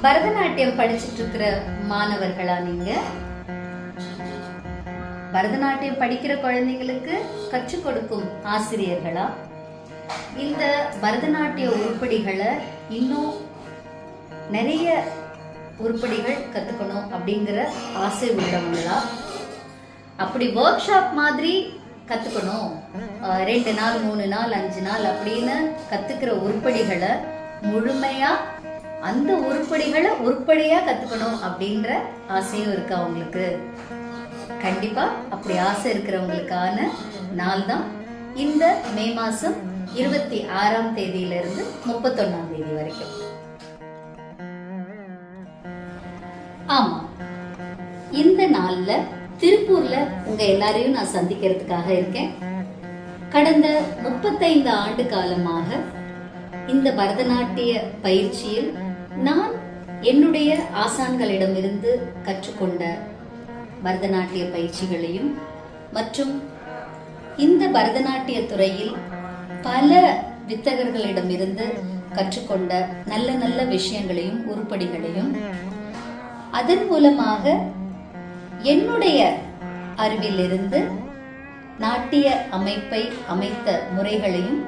பரதநாட்டியம் படிச்சுட்டு இருக்கிற மாணவர்களா நீங்க? பரதநாட்டியம் படிக்கிற குழந்தைங்களுக்கு கற்றுக் கொடுக்கும் ஆசிரியர்களா? இந்த பரதநாட்டிய உருப்படிகளை இன்னும் நிறைய உருப்படிகள் கத்துக்கணும் அப்படிங்கிற ஆசை உள்ளவங்களா? அப்படி ஒர்க் ஷாப் மாதிரி கத்துக்கணும், 2 நாள் 3 நாள் 5 நாள் அப்படின்னு கத்துக்கிற உருப்படிகளை முழுமையா அந்த உருப்படிகளை உருப்படியா கத்துக்கணும் அப்படின்ற ஆசையும் இருக்கு அவங்களுக்கு. கண்டிப்பா அப்படி ஆசை இருக்கிறவங்களுக்கான நாள் தான் இந்த மே மாசம் 26ஆம் தேதியிலிருந்து 31ஆம் தேதி வரைக்கும். ஆமா, இந்த நாள்ல திருப்பூர்ல உங்க எல்லாரையும் நான் சந்திக்கிறதுக்காக இருக்கேன். கடந்த 35 ஆண்டு காலமாக இந்த பரதநாட்டிய பயிற்சியில் நான் என்னுடைய ஆசான்களிடமிருந்து கற்றுக்கொண்ட பரதநாட்டிய பயிற்சிகளையும் மற்றும் இந்த பரதநாட்டிய துறையில் பல வித்தகர்களிடமிருந்து கற்றுக்கொண்ட நல்ல நல்ல விஷயங்களையும் உருப்படிகளையும் அதன் மூலமாக என்னுடைய அறிவிலிருந்து நாட்டிய அமைப்பை அமைத்த முறைகளையும்